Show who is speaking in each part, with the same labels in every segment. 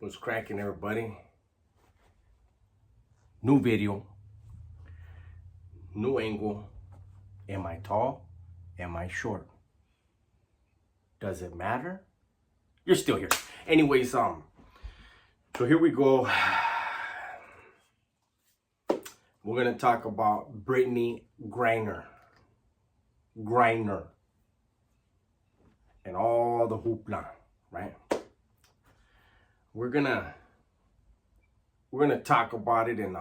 Speaker 1: What's cracking, everybody? New video, new angle. Am I tall? Am I short? Does it matter? You're still here. Anyways, so here we go. We're gonna talk about Brittney Griner, and all the hoopla, right? We're gonna talk about it and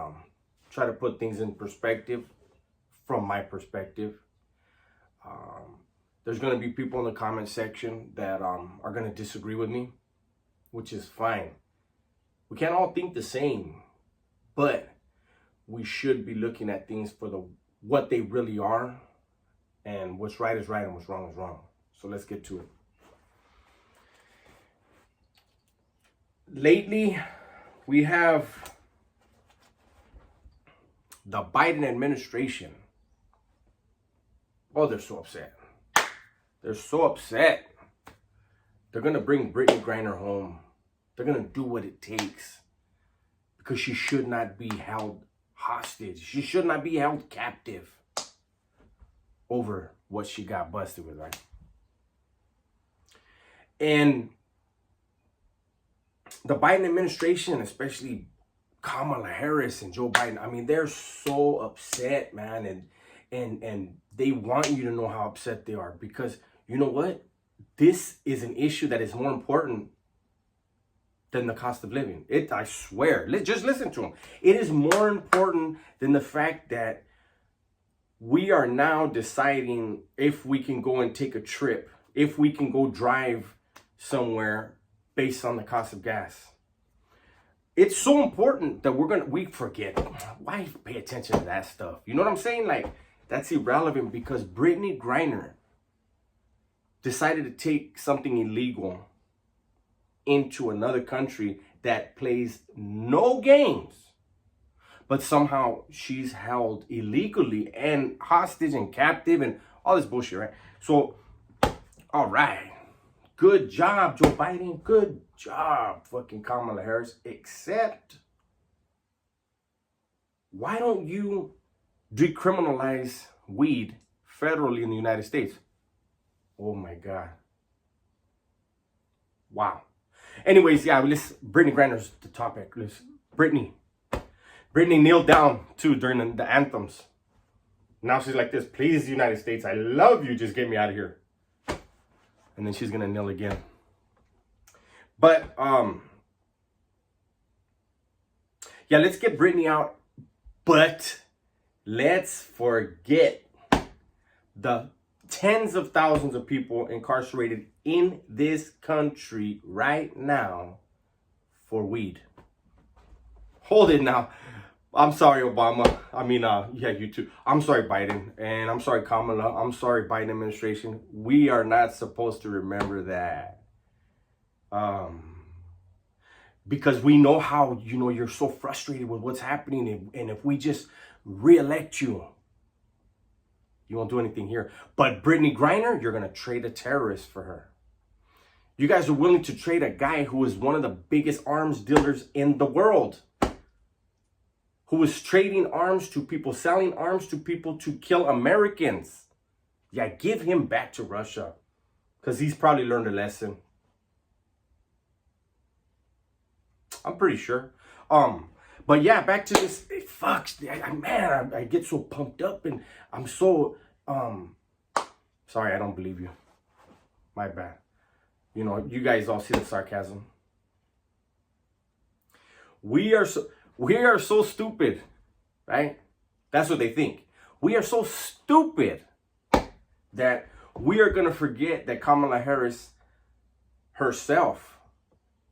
Speaker 1: try to put things in perspective from my perspective. There's gonna be people in the comment section that are gonna disagree with me, which is fine. We can't all think the same, but we should be looking at things for what they really are, and what's right is right and what's wrong is wrong. So let's get to it. Lately, we have the Biden administration. Oh, they're so upset. They're so upset. They're going to bring Brittney Griner home. They're going to do what it takes because she should not be held hostage. She should not be held captive over what she got busted with, right? And the Biden administration, especially Kamala Harris and Joe Biden, I mean, they're so upset, man. And they want you to know how upset they are because you know what? This is an issue that is more important than the cost of living. I swear, just listen to them. It is more important than the fact that we are now deciding if we can go and take a trip, if we can go drive somewhere based on the cost of gas. It's so important that we forget. Why pay attention to that stuff? You know what I'm saying? Like, that's irrelevant because Brittney Griner decided to take something illegal into another country that plays no games, but somehow she's held illegally and hostage and captive and all this bullshit, right? So, all right. Good job, Joe Biden. Good job, fucking Kamala Harris. Except, why don't you decriminalize weed federally in the United States? Oh my God. Wow. Anyways, yeah, Brittney Griner's the topic. Brittney kneeled down too during the anthems. Now she's like this, please, United States, I love you, just get me out of here. And then she's gonna kneel again. But yeah, let's get Brittney out. But let's forget the tens of thousands of people incarcerated in this country right now for weed. Hold it now. I'm sorry, Obama. I mean, yeah, you too. I'm sorry, Biden. And I'm sorry, Kamala. I'm sorry, Biden administration. We are not supposed to remember that. Because we know how, you're so frustrated with what's happening. And if we just reelect you, you won't do anything here. But Brittney Griner, you're going to trade a terrorist for her. You guys are willing to trade a guy who is one of the biggest arms dealers in the world, who is trading arms to people, selling arms to people to kill Americans. Yeah, give him back to Russia because he's probably learned a lesson. I'm pretty sure. But yeah, back to this. It fucks. I get so pumped up and I'm so, sorry, I don't believe you. My bad. You guys all see the sarcasm. We are so stupid, right? That's what they think. We are so stupid that we are going to forget that Kamala Harris herself,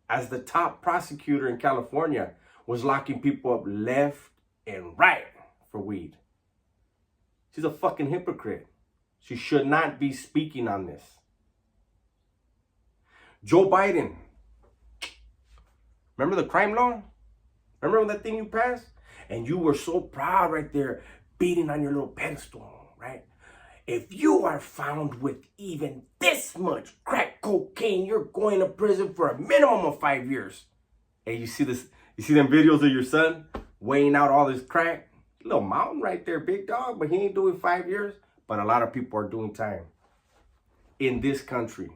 Speaker 1: as the top prosecutor in California, was locking people up left and right for weed. She's a fucking hypocrite. She should not be speaking on this. Joe Biden, remember the crime law? Remember when that thing you passed? And you were so proud right there, beating on your little pedestal, right? If you are found with even this much crack cocaine, you're going to prison for a minimum of 5 years. Hey, you see this? You see them videos of your son weighing out all this crack? Little mountain right there, big dog, but he ain't doing 5 years. But a lot of people are doing time in this country.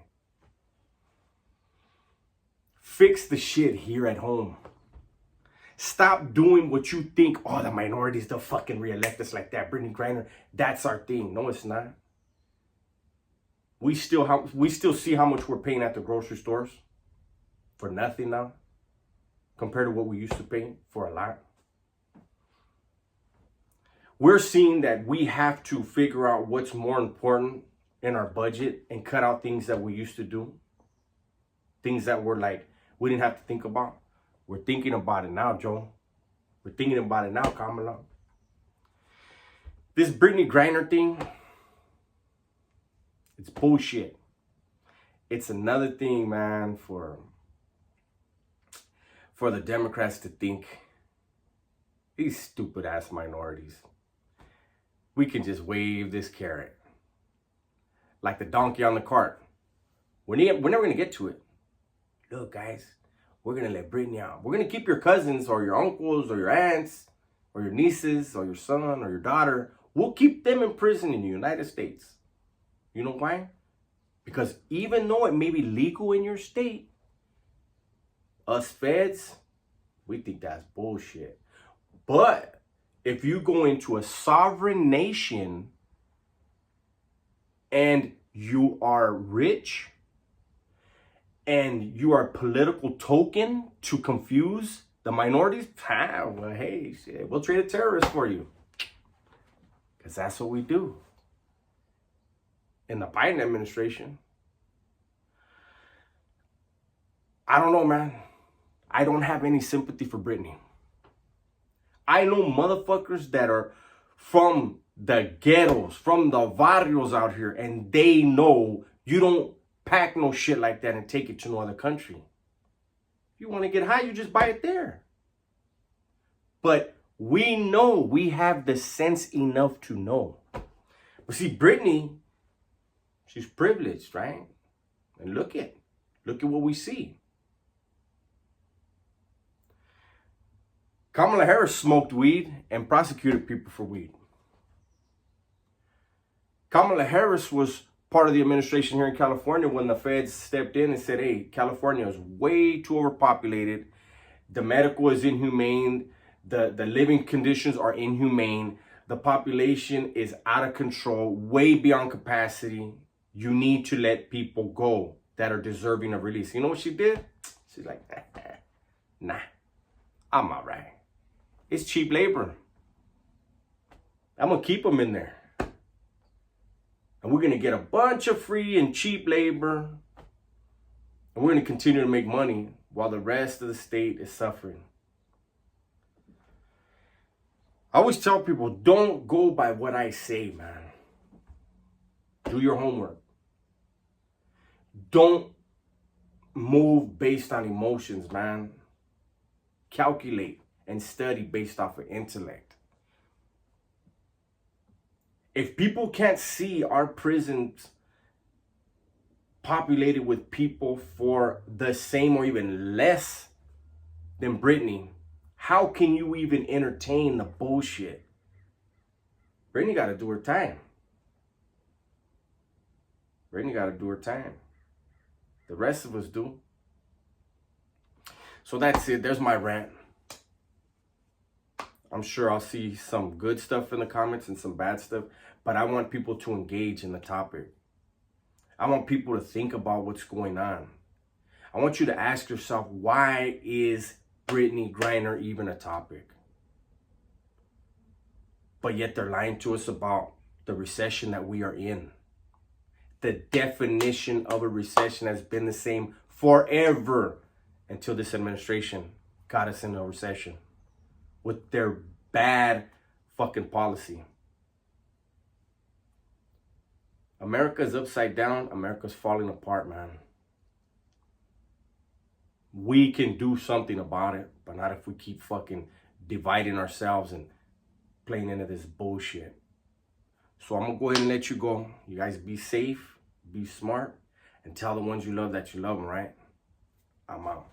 Speaker 1: Fix the shit here at home. Stop doing what you think, oh, the minorities, they'll fucking reelect us like that. Brittney Griner, that's our thing. No, it's not. We still see how much we're paying at the grocery stores for nothing now compared to what we used to pay for a lot. We're seeing that we have to figure out what's more important in our budget and cut out things that we used to do. Things that were like, we didn't have to think about. We're thinking about it now, Joe. We're thinking about it now, Kamala. This Brittney Griner thing, it's bullshit. It's another thing, man, for the Democrats to think, these stupid ass minorities, we can just wave this carrot like the donkey on the cart. We're never going to get to it. Look, guys, we're going to let Brittney out. We're going to keep your cousins or your uncles or your aunts or your nieces or your son or your daughter. We'll keep them in prison in the United States. You know why? Because even though it may be legal in your state, us feds, we think that's bullshit. But if you go into a sovereign nation and you are rich and you are a political token to confuse the minorities, well, hey, shit, we'll trade a terrorist for you. Because that's what we do. In the Biden administration, I don't know, man. I don't have any sympathy for Brittney. I know motherfuckers that are from the ghettos, from the barrios out here, and they know you don't pack no shit like that and take it to no other country. If you want to get high, you just buy it there. But we know, we have the sense enough to know. But see, Brittney, she's privileged, right? And look at what we see. Kamala Harris smoked weed and prosecuted people for weed. Kamala Harris was part of the administration here in California when the feds stepped in and said, hey, California is way too overpopulated. The medical is inhumane. The living conditions are inhumane. The population is out of control, way beyond capacity. You need to let people go that are deserving of release. You know what she did? She's like, nah, I'm all right. It's cheap labor. I'm going to keep them in there. And we're going to get a bunch of free and cheap labor. And we're going to continue to make money while the rest of the state is suffering. I always tell people, don't go by what I say, man. Do your homework. Don't move based on emotions, man. Calculate and study based off of intellect. If people can't see our prisons populated with people for the same or even less than Brittney, how can you even entertain the bullshit? Brittney got to do her time. Brittney got to do her time. The rest of us do. So that's it. There's my rant. I'm sure I'll see some good stuff in the comments and some bad stuff, but I want people to engage in the topic. I want people to think about what's going on. I want you to ask yourself, why is Brittney Griner even a topic? But yet they're lying to us about the recession that we are in. The definition of a recession has been the same forever until this administration got us into a recession with their bad fucking policy. America's upside down. America's falling apart, man. We can do something about it, but not if we keep fucking dividing ourselves and playing into this bullshit. So I'm going to go ahead and let you go. You guys be safe, be smart, and tell the ones you love that you love them, right? I'm out.